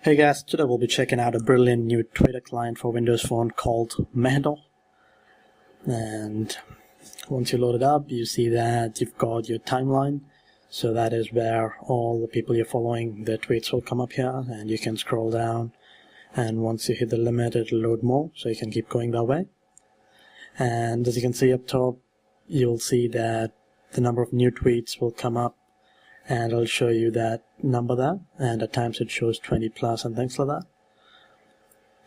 Hey guys, today we'll be checking out a brilliant new Twitter client for Windows Phone called Mehdoh. And once you load it up, you see that you've got your timeline. So that is where all the people you're following, their tweets will come up here, and you can scroll down. And once you hit the limit, it'll load more, so you can keep going that way. And as you can see up top, you'll see that the number of new tweets will come up, and it'll show you that number there, and at times it shows 20 plus and things like that.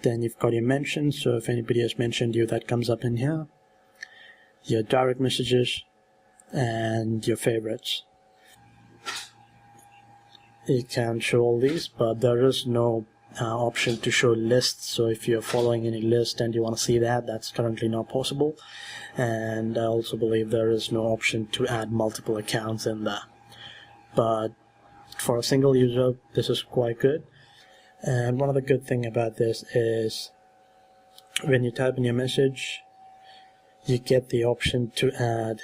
Then you've got your mentions, so if anybody has mentioned you, that comes up in here. Your direct messages and your favorites. You can show all these, but there is no option to show lists, so if you're following any list and you want to see that, that's currently not possible. And I also believe there is no option to add multiple accounts in there. But for a single user, this is quite good. And one of the good thing about this is when you type in your message, you get the option to add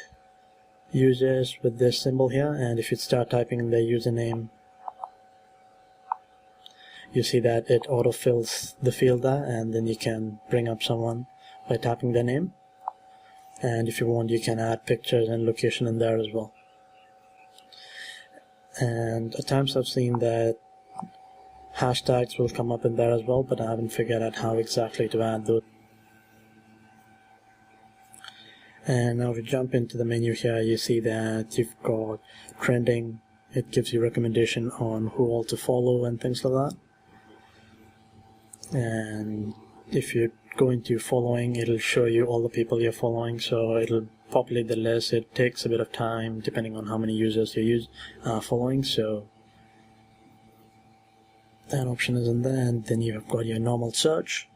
users with this symbol here, and if you start typing in their username, you see that it autofills the field there, and then you can bring up someone by tapping their name. And if you want, you can add pictures and location in there as well. And at times I've seen that hashtags will come up in there as well, but I haven't figured out how exactly to add those. And now if you jump into the menu here, you see that you've got trending. It gives you recommendation on who all to follow and things like that. And if you go into following, it'll show you all the people you're following, so it'll populate the list. It takes a bit of time depending on how many users you following, so that option is in there. And then you have got your normal search,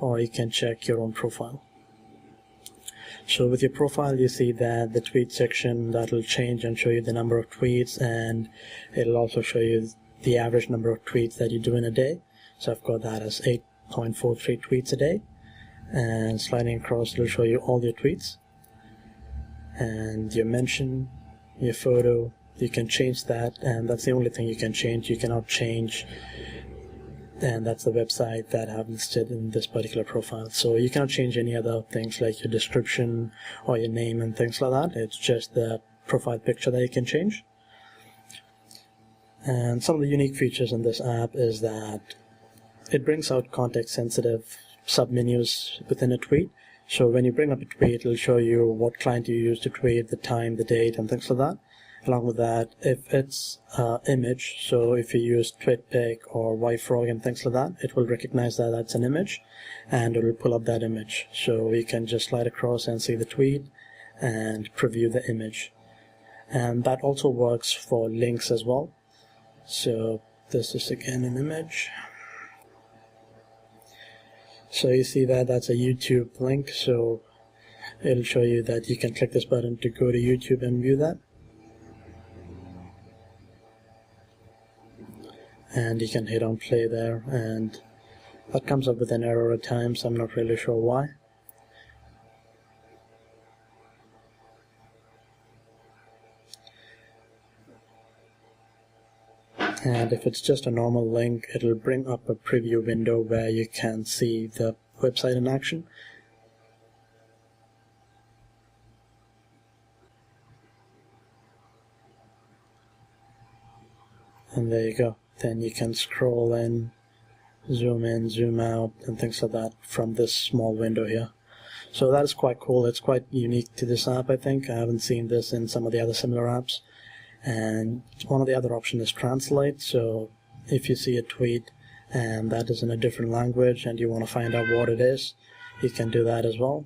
or you can check your own profile. So with your profile, you see that the tweet section, that will change and show you the number of tweets, and it'll also show you the average number of tweets that you do in a day. So I've got that as 8.43 tweets a day, and sliding across, it'll show you all your tweets. And your mention, your photo, you can change that, and that's the only thing you can change. You cannot change, and that's the website that I've listed in this particular profile. So you cannot change any other things like your description or your name and things like that. It's just the profile picture that you can change. And some of the unique features in this app is that it brings out context-sensitive submenus within a tweet. So when you bring up a tweet, it'll show you what client you use to tweet, the time, the date, and things like that. Along with that, if it's image, so if you use TwitPic or yfrog and things like that, it will recognize that that's an image, and it will pull up that image. So we can just slide across and see the tweet and preview the image. And that also works for links as well. So this is again an image. So you see that that's a YouTube link, so it'll show you that you can click this button to go to YouTube and view that. And you can hit on play there, and that comes up with an error at times. I'm not really sure why. And if it's just a normal link, it'll bring up a preview window where you can see the website in action. And there you go. Then you can scroll in, zoom out, and things like that from this small window here. So that is quite cool. It's quite unique to this app, I think. I haven't seen this in some of the other similar apps. And one of the other options is translate. So if you see a tweet and that is in a different language and you want to find out what it is, you can do that as well.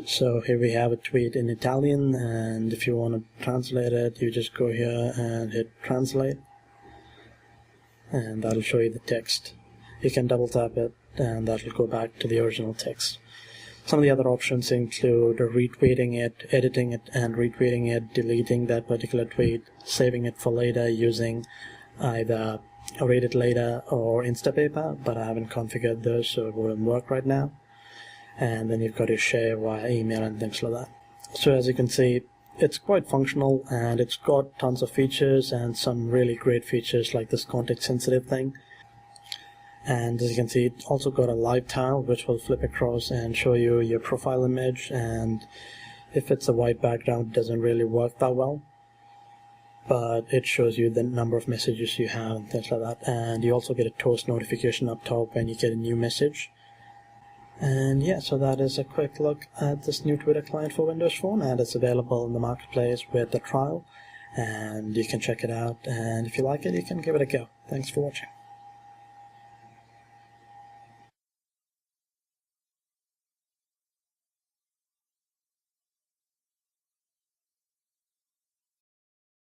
So here we have a tweet in Italian, and if you want to translate it, you just go here and hit translate, and that'll show you the text. You can double tap it and that'll go back to the original text. Some of the other options include retweeting it, editing it and retweeting it, deleting that particular tweet, saving it for later using either Read It Later or Instapaper, but I haven't configured those, so it wouldn't work right now. And then you've got to share via email and things like that. So as you can see, it's quite functional, and it's got tons of features and some really great features like this context sensitive thing. And as you can see, it also got a live tile which will flip across and show you your profile image, and if it's a white background it doesn't really work that well, but it shows you the number of messages you have and things like that. And you also get a toast notification up top when you get a new message. And yeah, so that is a quick look at this new Twitter client for Windows Phone, and it's available in the marketplace with the trial, and you can check it out, and if you like it you can give it a go. Thanks for watching.